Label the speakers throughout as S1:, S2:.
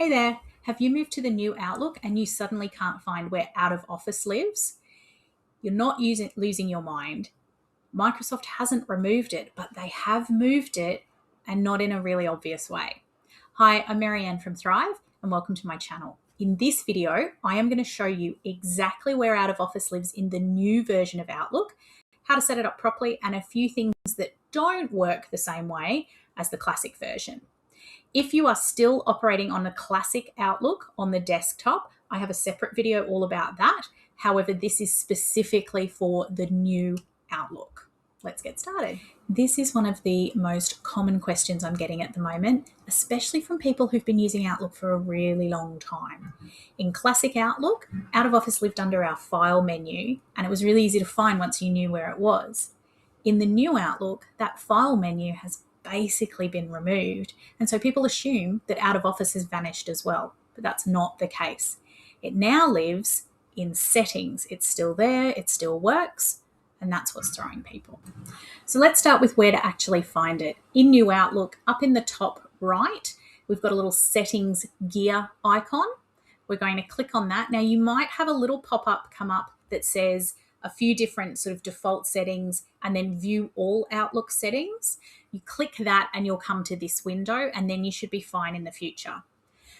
S1: Hey there, have you moved to the new Outlook and you suddenly can't find where out of office lives? You're not losing your mind. Microsoft hasn't removed it, but they have moved it and not in a really obvious way. Hi, I'm Marianne from Thrive and welcome to my channel. In this video, I am going to show you exactly where out of office lives in the new version of Outlook, how to set it up properly, and a few things that don't work the same way as the classic version. If you are still operating on a classic Outlook on the desktop, I have a separate video all about that. However, this is specifically for the new Outlook. Let's get started. This is one of the most common questions I'm getting at the moment, especially from people who've been using Outlook for a really long time. In classic Outlook, out of office lived under our file menu, and it was really easy to find once you knew where it was. In the new Outlook, that file menu has basically been removed, and so people assume that out of office has vanished as well, but that's not the case. It now lives in settings. It's still there, it still works, and that's what's throwing people. So let's start with where to actually find it. In new Outlook, up in the top right, we've got a little settings gear icon. We're going to click on that. Now you might have a little pop-up come up that says a few different sort of default settings and then view all Outlook settings. You click that and you'll come to this window, and then you should be fine in the future.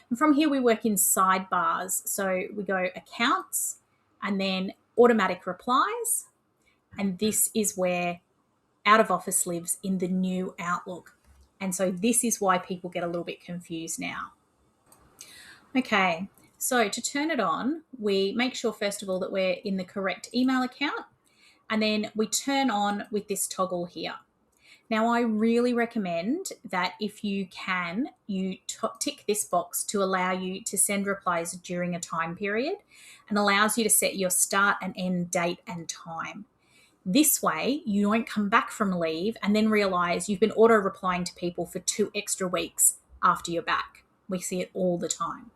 S1: And from here, we work in sidebars. So we go accounts and then automatic replies. And this is where out of office lives in the new Outlook. And so this is why people get a little bit confused now. Okay, so to turn it on, we make sure first of all that we're in the correct email account, and then we turn on with this toggle here. Now, I really recommend that if you can, you tick this box to allow you to send replies during a time period, and allows you to set your start and end date and time. This way, you won't come back from leave and then realize you've been auto-replying to people for 2 extra weeks after you're back. We see it all the time.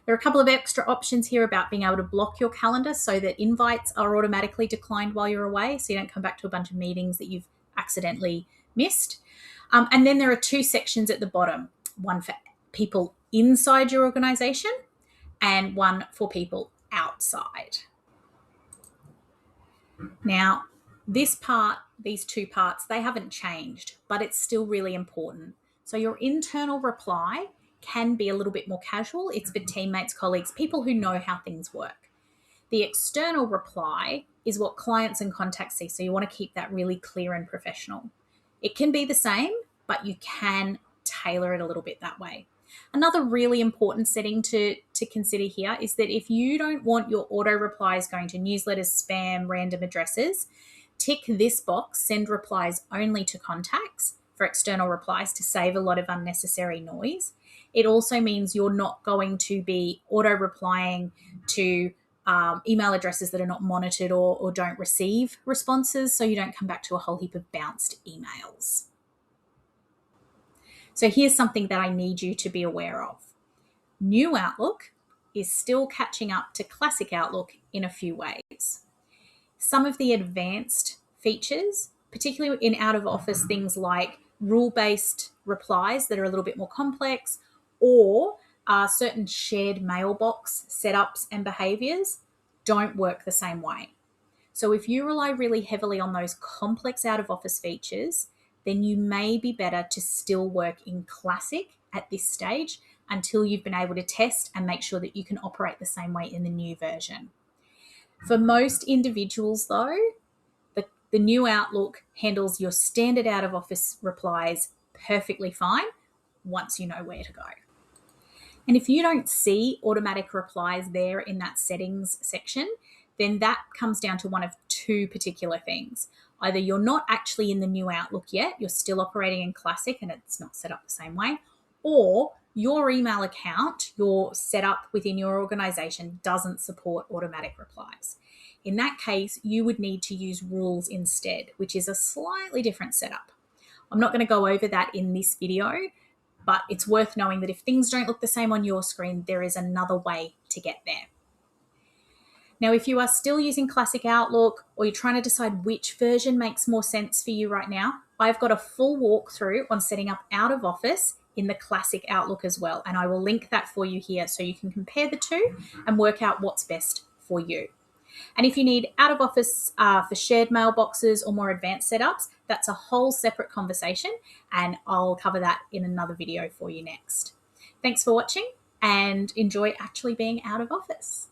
S1: There are a couple of extra options here about being able to block your calendar so that invites are automatically declined while you're away, so you don't come back to a bunch of meetings that you've accidentally missed. And then there are 2 sections at the bottom, one for people inside your organization and one for people outside. Now, these 2 parts, they haven't changed, but it's still really important. So your internal reply can be a little bit more casual. It's for teammates, colleagues, people who know how things work. The external reply is what clients and contacts see, so you want to keep that really clear and professional. It can be the same, but you can tailor it a little bit that way. Another really important setting to consider here is that if you don't want your auto replies going to newsletters, spam, random addresses, tick this box, send replies only to contacts for external replies to save a lot of unnecessary noise. It also means you're not going to be auto replying to email addresses that are not monitored or don't receive responses, so you don't come back to a whole heap of bounced emails. So here's something that I need you to be aware of. New Outlook is still catching up to classic Outlook in a few ways. Some of the advanced features, particularly in out of office, things like rule-based replies that are a little bit more complex, or certain shared mailbox setups and behaviors, don't work the same way. So if you rely really heavily on those complex out of office features, then you may be better to still work in classic at this stage until you've been able to test and make sure that you can operate the same way in the new version. For most individuals though, the new Outlook handles your standard out of office replies perfectly fine once you know where to go. And if you don't see automatic replies there in that settings section, then that comes down to one of 2 particular things. Either you're not actually in the new Outlook yet, you're still operating in classic and it's not set up the same way, or your email account, your setup within your organization doesn't support automatic replies. In that case, you would need to use rules instead, which is a slightly different setup. I'm not going to go over that in this video, but it's worth knowing that if things don't look the same on your screen, there is another way to get there. Now, if you are still using classic Outlook or you're trying to decide which version makes more sense for you right now, I've got a full walkthrough on setting up out of office in the classic Outlook as well. And I will link that for you here so you can compare the two and work out what's best for you. And if you need out of office for shared mailboxes or more advanced setups, that's a whole separate conversation, and I'll cover that in another video for you next. Thanks for watching, and enjoy actually being out of office.